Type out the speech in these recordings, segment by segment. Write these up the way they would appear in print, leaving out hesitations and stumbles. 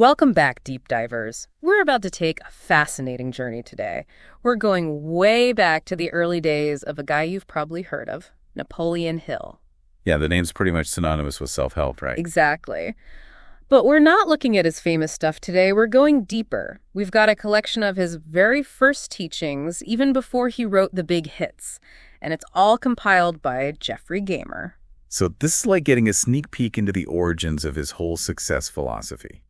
Welcome back, deep divers. We're about to take a fascinating journey today. We're going way back to the early days of a guy you've probably heard of, Napoleon Hill. Yeah, the name's pretty much synonymous with self-help, right? Exactly. But we're not looking at his famous stuff today. We're going deeper. We've got a collection of his very first teachings, even before he wrote the big hits. And it's all compiled by Jeffrey Gamer. So this is like getting a sneak peek into the origins of his whole success philosophy.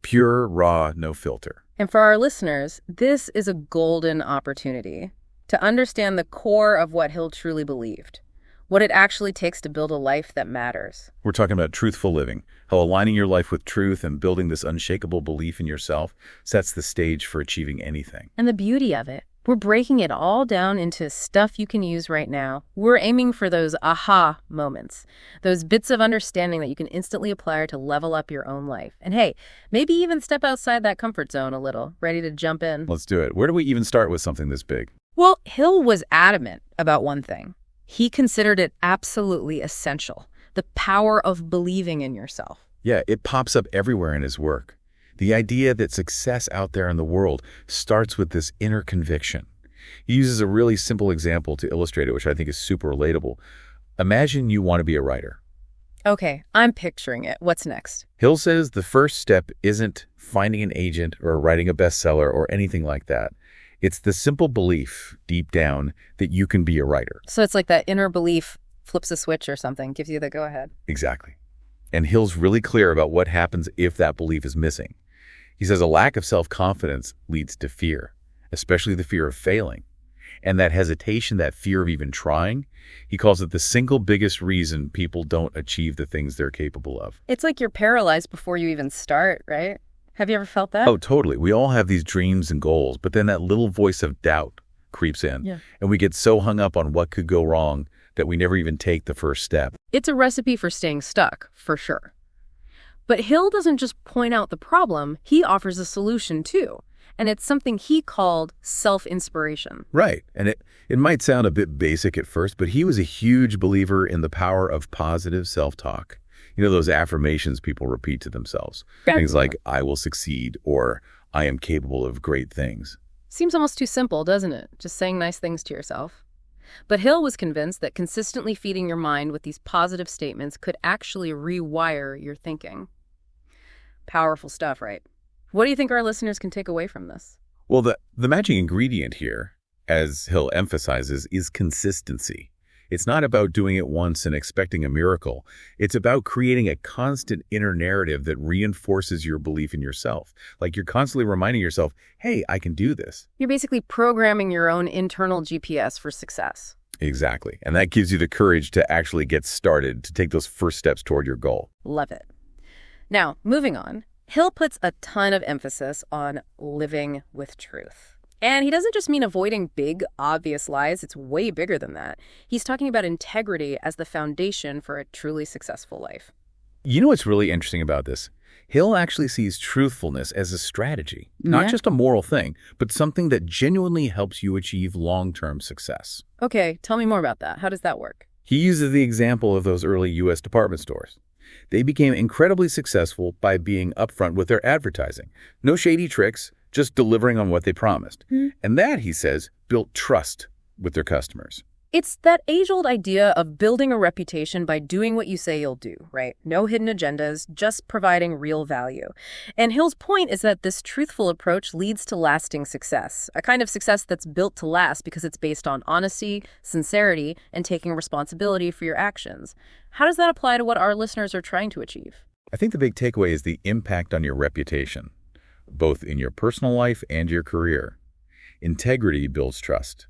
Pure, raw, no filter. And for our listeners, this is a golden opportunity to understand the core of what Hill truly believed, what it actually takes to build a life that matters. We're talking about truthful living, how aligning your life with truth and building this unshakable belief in yourself sets the stage for achieving anything. And the beauty of it, we're breaking it all down into stuff you can use right now. We're aiming for those aha moments, those bits of understanding that you can instantly apply to level up your own life. And hey, maybe even step outside that comfort zone a little, ready to jump in. Let's do it. Where do we even start with something this big? Well, Hill was adamant about one thing. He considered it absolutely essential, the power of believing in yourself. Yeah, it pops up everywhere in his work. The idea that success out there in the world starts with this inner conviction. He uses a really simple example to illustrate it, which I think is super relatable. Imagine you want to be a writer. Okay, I'm picturing it. What's next? Hill says the first step isn't finding an agent or writing a bestseller or anything like that. It's the simple belief deep down that you can be a writer. So it's like that inner belief flips a switch or something, gives you the go-ahead. Exactly. And Hill's really clear about what happens if that belief is missing. He says a lack of self-confidence leads to fear, especially the fear of failing. And that hesitation, that fear of even trying, he calls it the single biggest reason people don't achieve the things they're capable of. It's like you're paralyzed before you even start, right? Have you ever felt that? Oh, totally. We all have these dreams and goals, but then that little voice of doubt creeps in. Yeah. And we get so hung up on what could go wrong that we never even take the first step. It's a recipe for staying stuck, for sure. But Hill doesn't just point out the problem, he offers a solution too. And it's something he called self-inspiration. Right. And it might sound a bit basic at first, but he was a huge believer in the power of positive self-talk. You know, those affirmations people repeat to themselves. Things like, I will succeed, or I am capable of great things. Seems almost too simple, doesn't it? Just saying nice things to yourself. But Hill was convinced that consistently feeding your mind with these positive statements could actually rewire your thinking. Powerful stuff, right? What do you think our listeners can take away from this? Well, the magic ingredient here, as Hill emphasizes, is consistency. It's not about doing it once and expecting a miracle. It's about creating a constant inner narrative that reinforces your belief in yourself. Like you're constantly reminding yourself, hey, I can do this. You're basically programming your own internal GPS for success. Exactly. And that gives you the courage to actually get started, to take those first steps toward your goal. Love it. Now, moving on, Hill puts a ton of emphasis on living with truth. And he doesn't just mean avoiding big, obvious lies. It's way bigger than that. He's talking about integrity as the foundation for a truly successful life. You know what's really interesting about this? Hill actually sees truthfulness as a strategy, not just a moral thing, but something that genuinely helps you achieve long-term success. Okay, tell me more about that. How does that work? He uses the example of those early U.S. department stores. They became incredibly successful by being upfront with their advertising. No shady tricks, just delivering on what they promised. And that, he says, built trust with their customers. It's that age-old idea of building a reputation by doing what you say you'll do, right? No hidden agendas, just providing real value. And Hill's point is that this truthful approach leads to lasting success, a kind of success that's built to last because it's based on honesty, sincerity, and taking responsibility for your actions. How does that apply to what our listeners are trying to achieve? I think the big takeaway is the impact on your reputation, both in your personal life and your career. Integrity builds trust,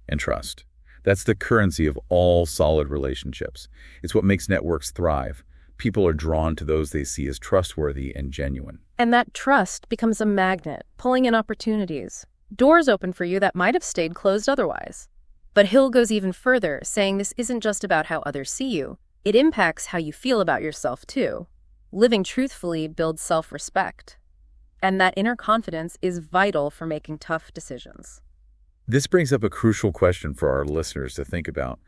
and trust. That's the currency of all solid relationships. It's what makes networks thrive. People are drawn to those they see as trustworthy and genuine. And that trust becomes a magnet, pulling in opportunities. Doors open for you that might have stayed closed otherwise. But Hill goes even further, saying this isn't just about how others see you. It impacts how you feel about yourself, too. Living truthfully builds self-respect. And that inner confidence is vital for making tough decisions. This brings up a crucial question for our listeners to think about.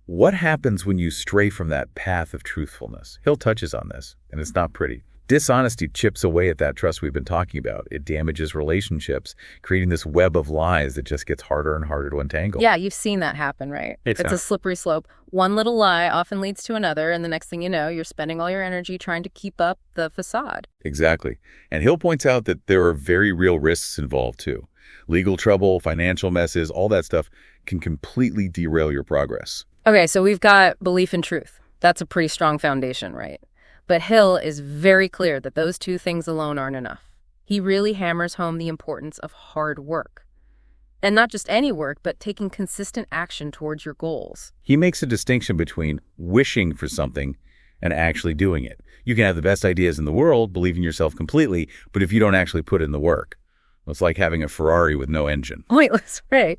What happens when you stray from that path of truthfulness? Hill touches on this, and it's not pretty. Dishonesty chips away at that trust we've been talking about. It damages relationships, creating this web of lies that just gets harder and harder to untangle. Yeah, you've seen that happen, right? It's a slippery slope. One little lie often leads to another, and the next thing you know, you're spending all your energy trying to keep up the facade. Exactly. And Hill points out that there are very real risks involved, too. Legal trouble, financial messes, all that stuff can completely derail your progress. Okay, so we've got belief in truth. That's a pretty strong foundation, right? But Hill is very clear that those two things alone aren't enough. He really hammers home the importance of hard work. And not just any work, but taking consistent action towards your goals. He makes a distinction between wishing for something and actually doing it. You can have the best ideas in the world, believe in yourself completely, but if you don't actually put in the work, it's like having a Ferrari with no engine. Pointless, right?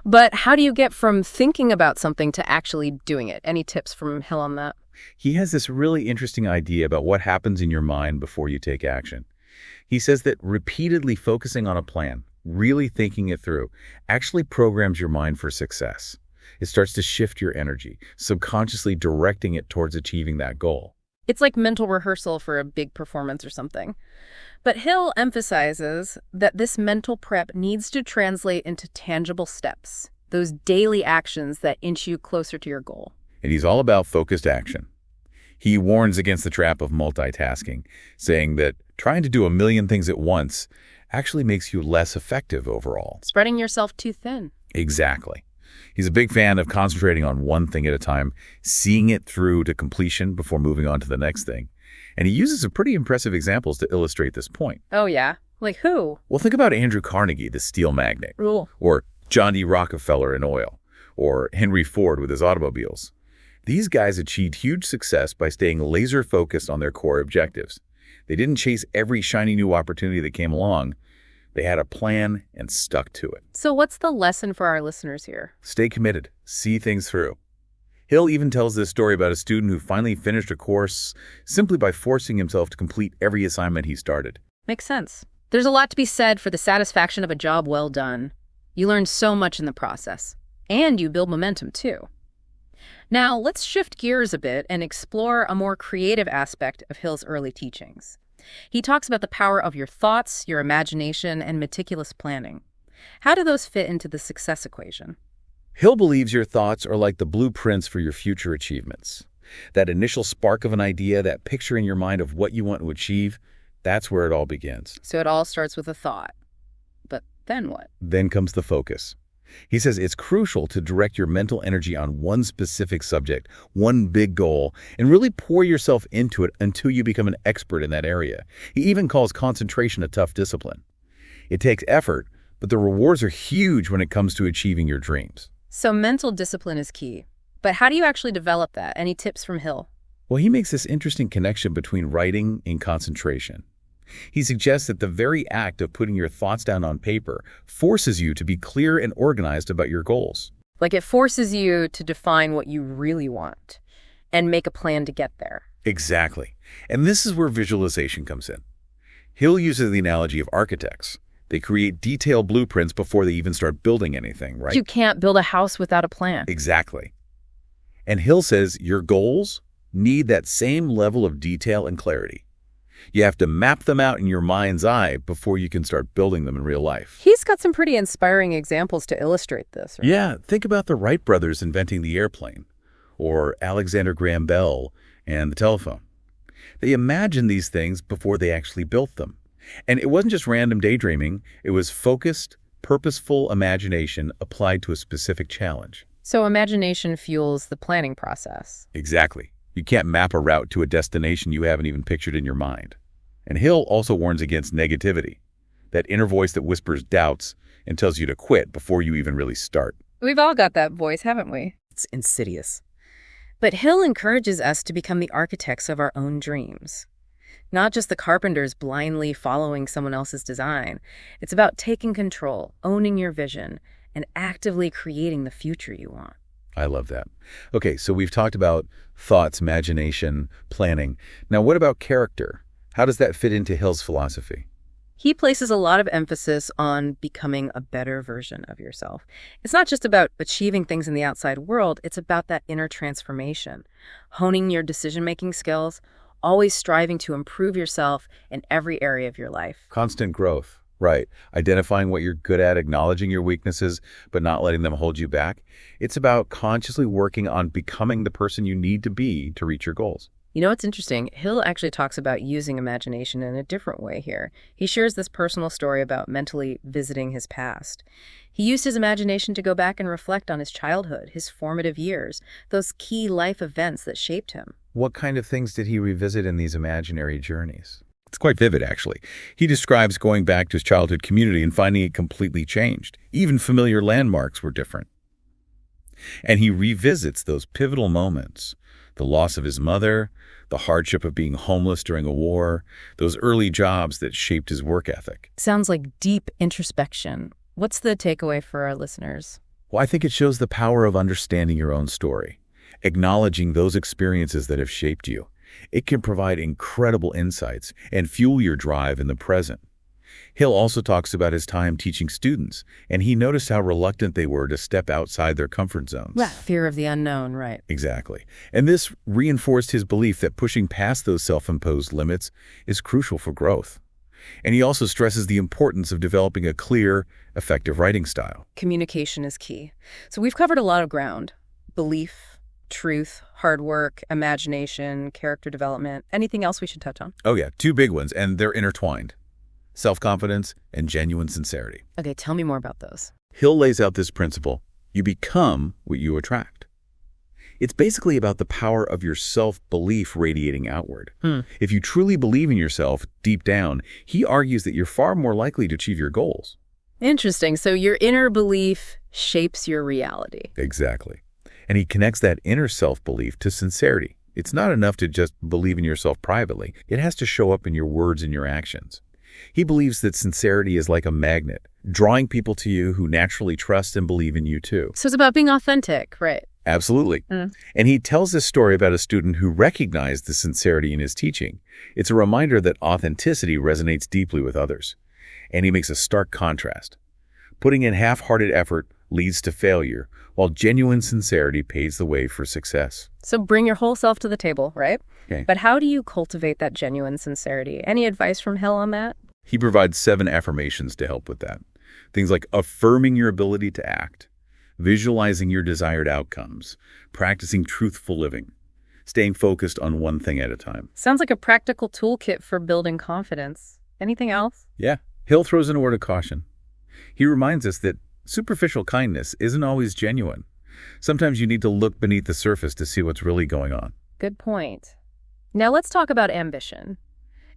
But how do you get from thinking about something to actually doing it? Any tips from Hill on that? He has this really interesting idea about what happens in your mind before you take action. He says that repeatedly focusing on a plan, really thinking it through, actually programs your mind for success. It starts to shift your energy, subconsciously directing it towards achieving that goal. It's like mental rehearsal for a big performance or something. But Hill emphasizes that this mental prep needs to translate into tangible steps, those daily actions that inch you closer to your goal. And he's all about focused action. He warns against the trap of multitasking, saying that trying to do a million things at once actually makes you less effective overall. Spreading yourself too thin. Exactly. He's a big fan of concentrating on one thing at a time, seeing it through to completion before moving on to the next thing. And he uses some pretty impressive examples to illustrate this point. Oh, yeah? Like who? Well, think about Andrew Carnegie, the steel magnate, Rule. or John D. Rockefeller in oil, or Henry Ford with his automobiles. These guys achieved huge success by staying laser-focused on their core objectives. They didn't chase every shiny new opportunity that came along. They had a plan and stuck to it. So what's the lesson for our listeners here? Stay committed. See things through. Hill even tells this story about a student who finally finished a course simply by forcing himself to complete every assignment he started. Makes sense. There's a lot to be said for the satisfaction of a job well done. You learn so much in the process. And you build momentum, too. Now, let's shift gears a bit and explore a more creative aspect of Hill's early teachings. He talks about the power of your thoughts, your imagination, and meticulous planning. How do those fit into the success equation? Hill believes your thoughts are like the blueprints for your future achievements. That initial spark of an idea, that picture in your mind of what you want to achieve, that's where it all begins. So it all starts with a thought. But then what? Then comes the focus. He says it's crucial to direct your mental energy on one specific subject, one big goal, and really pour yourself into it until you become an expert in that area. He even calls concentration a tough discipline. It takes effort, but the rewards are huge when it comes to achieving your dreams. So mental discipline is key. But how do you actually develop that? Any tips from Hill? Well, he makes this interesting connection between writing and concentration. He suggests that the very act of putting your thoughts down on paper forces you to be clear and organized about your goals. Like it forces you to define what you really want and make a plan to get there. Exactly. And this is where visualization comes in. Hill uses the analogy of architects. They create detailed blueprints before they even start building anything, right? You can't build a house without a plan. Exactly. And Hill says your goals need that same level of detail and clarity. You have to map them out in your mind's eye before you can start building them in real life. He's got some pretty inspiring examples to illustrate this. Right? Yeah, think about the Wright brothers inventing the airplane, or Alexander Graham Bell and the telephone. They imagined these things before they actually built them. And it wasn't just random daydreaming, it was focused, purposeful imagination applied to a specific challenge. So imagination fuels the planning process. Exactly. You can't map a route to a destination you haven't even pictured in your mind. And Hill also warns against negativity, that inner voice that whispers doubts and tells you to quit before you even really start. We've all got that voice, haven't we? It's insidious. But Hill encourages us to become the architects of our own dreams. Not just the carpenters blindly following someone else's design. It's about taking control, owning your vision, and actively creating the future you want. I love that. Okay, so we've talked about thoughts, imagination, planning. Now, what about character? How does that fit into Hill's philosophy? He places a lot of emphasis on becoming a better version of yourself. It's not just about achieving things in the outside world, it's about that inner transformation, honing your decision-making skills, always striving to improve yourself in every area of your life. Constant growth. Right. Identifying what you're good at, acknowledging your weaknesses, but not letting them hold you back. It's about consciously working on becoming the person you need to be to reach your goals. You know what's interesting? Hill actually talks about using imagination in a different way here. He shares this personal story about mentally visiting his past. He used his imagination to go back and reflect on his childhood, his formative years, those key life events that shaped him. What kind of things did he revisit in these imaginary journeys? It's quite vivid, actually. He describes going back to his childhood community and finding it completely changed. Even familiar landmarks were different. And he revisits those pivotal moments, the loss of his mother, the hardship of being homeless during a war, those early jobs that shaped his work ethic. Sounds like deep introspection. What's the takeaway for our listeners? Well, I think it shows the power of understanding your own story, acknowledging those experiences that have shaped you. It can provide incredible insights and fuel your drive in the present. Hill also talks about his time teaching students, and he noticed how reluctant they were to step outside their comfort zones. Fear of the unknown, right? Exactly. And this reinforced his belief that pushing past those self-imposed limits is crucial for growth. And he also stresses the importance of developing a clear, effective writing style. Communication is key. So we've covered a lot of ground. Belief, truth, hard work, imagination, character development. Anything else we should touch on? Oh yeah, two big ones, and they're intertwined. Self-confidence and genuine sincerity. Okay, tell me more about those. Hill lays out this principle: you become what you attract. It's basically about the power of your self-belief radiating outward. If you truly believe in yourself deep down, he argues that you're far more likely to achieve your goals. Interesting. So your inner belief shapes your reality. Exactly. And he connects that inner self-belief to sincerity. It's not enough to just believe in yourself privately. It has to show up in your words and your actions. He believes that sincerity is like a magnet, drawing people to you who naturally trust and believe in you too. So it's about being authentic, right? Absolutely. And he tells this story about a student who recognized the sincerity in his teaching. It's a reminder that authenticity resonates deeply with others. And he makes a stark contrast. Putting in half-hearted effort leads to failure, while genuine sincerity paves the way for success. So bring your whole self to the table, right? Okay. But how do you cultivate that genuine sincerity? Any advice from Hill on that? He provides 7 affirmations to help with that. Things like affirming your ability to act, visualizing your desired outcomes, practicing truthful living, staying focused on one thing at a time. Sounds like a practical toolkit for building confidence. Anything else? Yeah. Hill throws in a word of caution. He reminds us that superficial kindness isn't always genuine. Sometimes you need to look beneath the surface to see what's really going on. Good point. Now let's talk about ambition.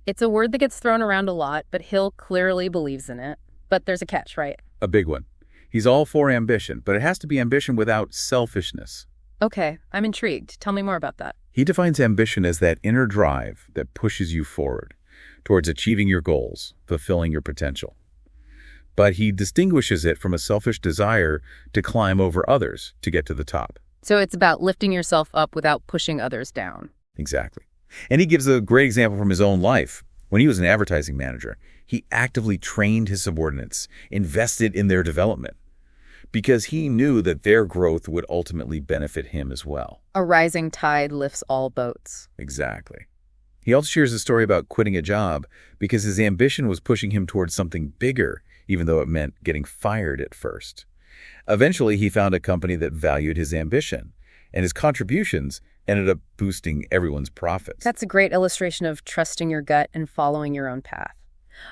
It's a word that gets thrown around a lot, but Hill clearly believes in it. But there's a catch, right? A big one. He's all for ambition, but it has to be ambition without selfishness. Okay, I'm intrigued. Tell me more about that. He defines ambition as that inner drive that pushes you forward towards achieving your goals, fulfilling your potential. But he distinguishes it from a selfish desire to climb over others to get to the top. So it's about lifting yourself up without pushing others down. Exactly. And he gives a great example from his own life. When he was an advertising manager, he actively trained his subordinates, invested in their development, because he knew that their growth would ultimately benefit him as well. A rising tide lifts all boats. Exactly. He also shares a story about quitting a job because his ambition was pushing him towards something bigger, even though it meant getting fired at first. Eventually, he found a company that valued his ambition, and his contributions ended up boosting everyone's profits. That's a great illustration of trusting your gut and following your own path.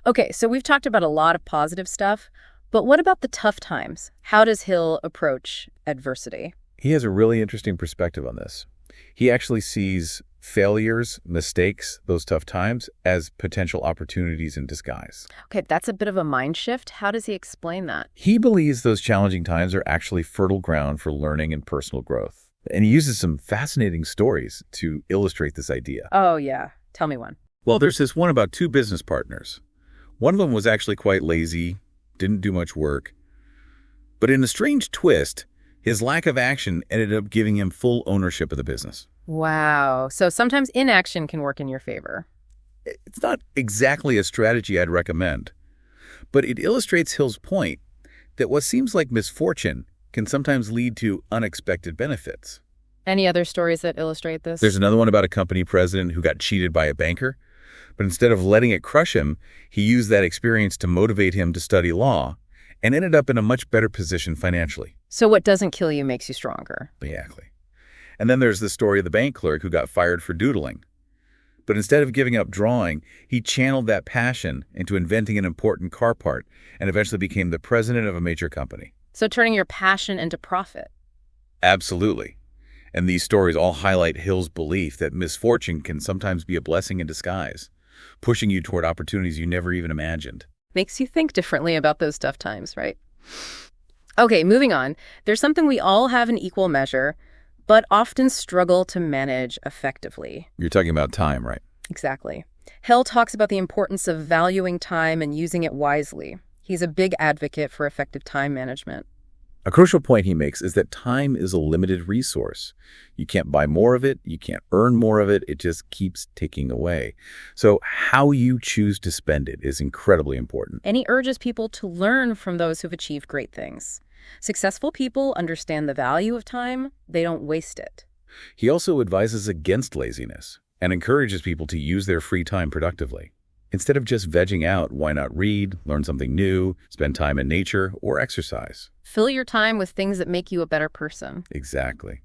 Okay, so we've talked about a lot of positive stuff, but what about the tough times? How does Hill approach adversity? He has a really interesting perspective on this. He actually sees failures, mistakes, those tough times as potential opportunities in disguise. Okay, that's a bit of a mind shift. How does he explain that? He believes those challenging times are actually fertile ground for learning and personal growth. And he uses some fascinating stories to illustrate this idea. Oh, yeah. Tell me one. Well, there's this one about 2 business partners. One of them was actually quite lazy, didn't do much work. But in a strange twist, his lack of action ended up giving him full ownership of the business. Wow. So sometimes inaction can work in your favor. It's not exactly a strategy I'd recommend, but it illustrates Hill's point that what seems like misfortune can sometimes lead to unexpected benefits. Any other stories that illustrate this? There's another one about a company president who got cheated by a banker, but instead of letting it crush him, he used that experience to motivate him to study law and ended up in a much better position financially. So what doesn't kill you makes you stronger. Exactly. And then there's the story of the bank clerk who got fired for doodling. But instead of giving up drawing, he channeled that passion into inventing an important car part and eventually became the president of a major company. So turning your passion into profit. Absolutely. And these stories all highlight Hill's belief that misfortune can sometimes be a blessing in disguise, pushing you toward opportunities you never even imagined. Makes you think differently about those tough times, right? Okay, moving on. There's something we all have in equal measure, but often struggle to manage effectively. You're talking about time, right? Exactly. Hill talks about the importance of valuing time and using it wisely. He's a big advocate for effective time management. A crucial point he makes is that time is a limited resource. You can't buy more of it, you can't earn more of it, it just keeps ticking away. So how you choose to spend it is incredibly important. And he urges people to learn from those who've achieved great things. Successful people understand the value of time, they don't waste it. He also advises against laziness and encourages people to use their free time productively. Instead of just vegging out, why not read, learn something new, spend time in nature, or exercise? Fill your time with things that make you a better person. Exactly.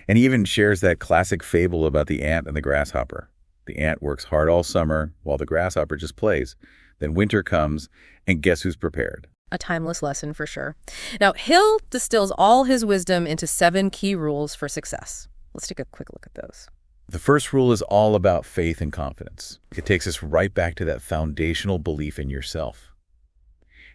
And he even shares that classic fable about the ant and the grasshopper. The ant works hard all summer while the grasshopper just plays. Then winter comes, and guess who's prepared? A timeless lesson for sure. Now, Hill distills all his wisdom into 7 key rules for success. Let's take a quick look at those. The first rule is all about faith and confidence. It takes us right back to that foundational belief in yourself.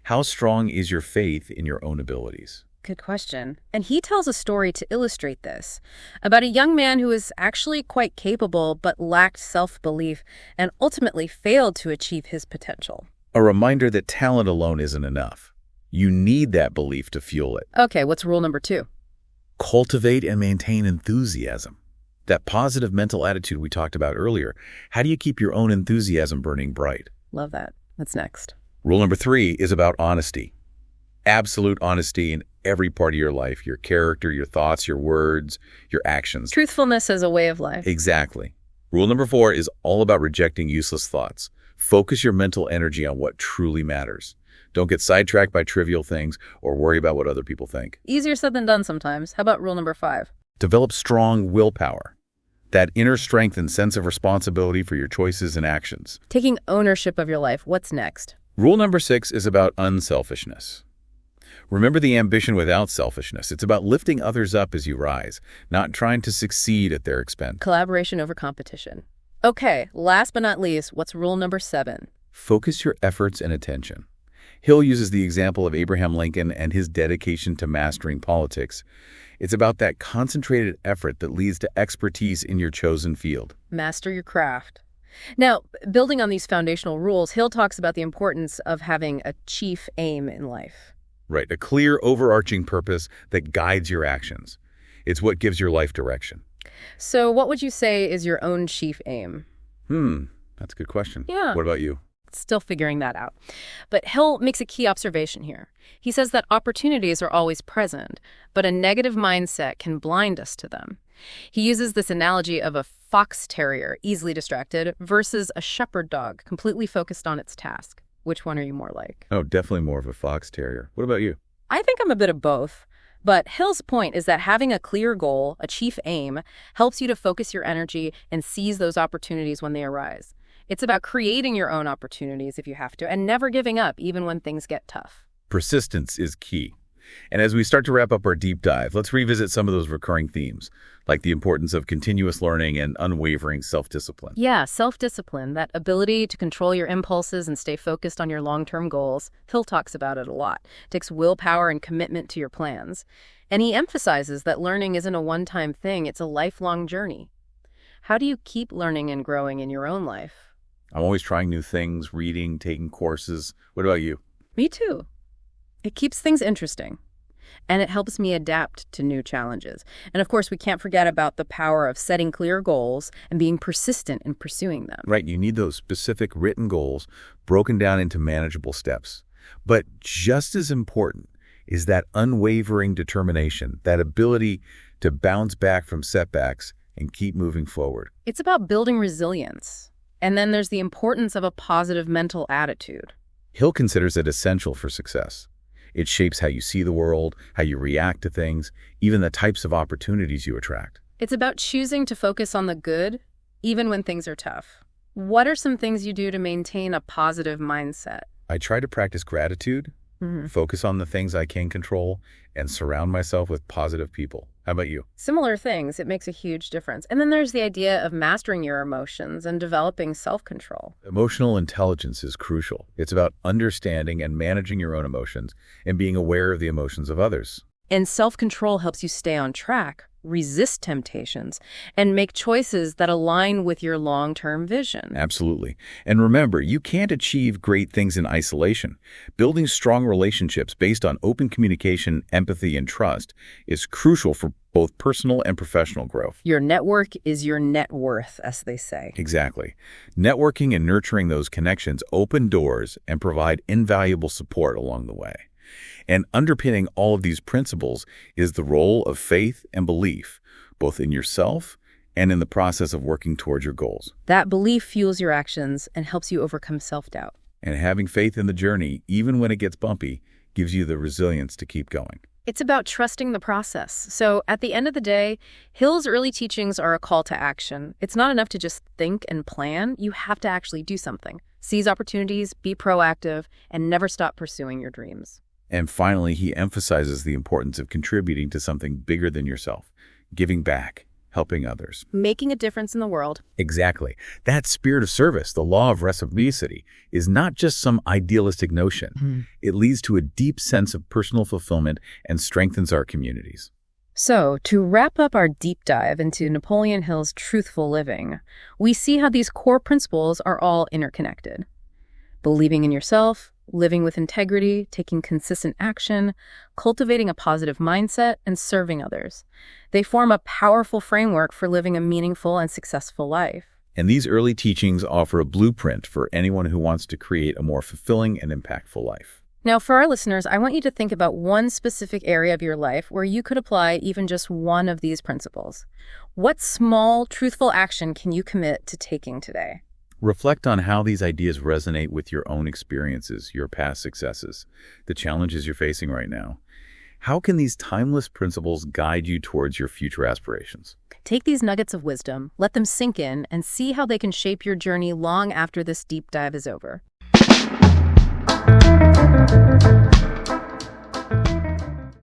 How strong is your faith in your own abilities? Good question. And he tells a story to illustrate this, about a young man who was actually quite capable but lacked self-belief and ultimately failed to achieve his potential. A reminder that talent alone isn't enough. You need that belief to fuel it. Okay, what's rule number 2? Cultivate and maintain enthusiasm. That positive mental attitude we talked about earlier. How do you keep your own enthusiasm burning bright? Love that. What's next? Rule number 3 is about honesty. Absolute honesty in every part of your life, your character, your thoughts, your words, your actions. Truthfulness as a way of life. Exactly. Rule number 4 is all about rejecting useless thoughts. Focus your mental energy on what truly matters. Don't get sidetracked by trivial things or worry about what other people think. Easier said than done sometimes. How about rule number 5? Develop strong willpower. That inner strength and sense of responsibility for your choices and actions. Taking ownership of your life. What's next? Rule number 6 is about unselfishness. Remember the ambition without selfishness. It's about lifting others up as you rise, not trying to succeed at their expense. Collaboration over competition. Okay, last but not least, what's rule number 7? Focus your efforts and attention. Hill uses the example of Abraham Lincoln and his dedication to mastering politics. It's about that concentrated effort that leads to expertise in your chosen field. Master your craft. Now, building on these foundational rules, Hill talks about the importance of having a chief aim in life. Right, a clear, overarching purpose that guides your actions. It's what gives your life direction. So what would you say is your own chief aim? That's a good question. Yeah. What about you? Still figuring that out. But Hill makes a key observation here. He says that opportunities are always present, but a negative mindset can blind us to them. He uses this analogy of a fox terrier, easily distracted, versus a shepherd dog, completely focused on its task. Which one are you more like? Oh, definitely more of a fox terrier. What about you? I think I'm a bit of both. But Hill's point is that having a clear goal, a chief aim, helps you to focus your energy and seize those opportunities when they arise. It's about creating your own opportunities if you have to, and never giving up even when things get tough. Persistence is key. And as we start to wrap up our deep dive, let's revisit some of those recurring themes, like the importance of continuous learning and unwavering self-discipline. Yeah, self-discipline, that ability to control your impulses and stay focused on your long-term goals. Hill talks about it a lot. It takes willpower and commitment to your plans. And he emphasizes that learning isn't a one-time thing, it's a lifelong journey. How do you keep learning and growing in your own life? I'm always trying new things, reading, taking courses. What about you? Me too. It keeps things interesting, and it helps me adapt to new challenges. And of course, we can't forget about the power of setting clear goals and being persistent in pursuing them. Right, you need those specific written goals broken down into manageable steps. But just as important is that unwavering determination, that ability to bounce back from setbacks and keep moving forward. It's about building resilience. And then there's the importance of a positive mental attitude. Hill considers it essential for success. It shapes how you see the world, how you react to things, even the types of opportunities you attract. It's about choosing to focus on the good, even when things are tough. What are some things you do to maintain a positive mindset? I try to practice gratitude, focus on the things I can control, and surround myself with positive people. How about you? Similar things. It makes a huge difference. And then there's the idea of mastering your emotions and developing self-control. Emotional intelligence is crucial. It's about understanding and managing your own emotions and being aware of the emotions of others. And self-control helps you stay on track, resist temptations, and make choices that align with your long-term vision. Absolutely. And remember, you can't achieve great things in isolation. Building strong relationships based on open communication, empathy, and trust is crucial for both personal and professional growth. Your network is your net worth, as they say. Exactly. Networking and nurturing those connections open doors and provide invaluable support along the way. And underpinning all of these principles is the role of faith and belief, both in yourself and in the process of working towards your goals. That belief fuels your actions and helps you overcome self-doubt. And having faith in the journey, even when it gets bumpy, gives you the resilience to keep going. It's about trusting the process. So at the end of the day, Hill's early teachings are a call to action. It's not enough to just think and plan. You have to actually do something. Seize opportunities, be proactive, and never stop pursuing your dreams. And finally, he emphasizes the importance of contributing to something bigger than yourself, giving back, helping others. Making a difference in the world. Exactly. That spirit of service, the law of reciprocity, is not just some idealistic notion. It leads to a deep sense of personal fulfillment and strengthens our communities. So, to wrap up our deep dive into Napoleon Hill's Truthful Living, we see how these core principles are all interconnected. Believing in yourself, living with integrity, taking consistent action, cultivating a positive mindset, and serving others. They form a powerful framework for living a meaningful and successful life. And these early teachings offer a blueprint for anyone who wants to create a more fulfilling and impactful life. Now, for our listeners, I want you to think about one specific area of your life where you could apply even just one of these principles. What small, truthful action can you commit to taking today? Reflect on how these ideas resonate with your own experiences, your past successes, the challenges you're facing right now. How can these timeless principles guide you towards your future aspirations? Take these nuggets of wisdom, let them sink in, and see how they can shape your journey long after this deep dive is over.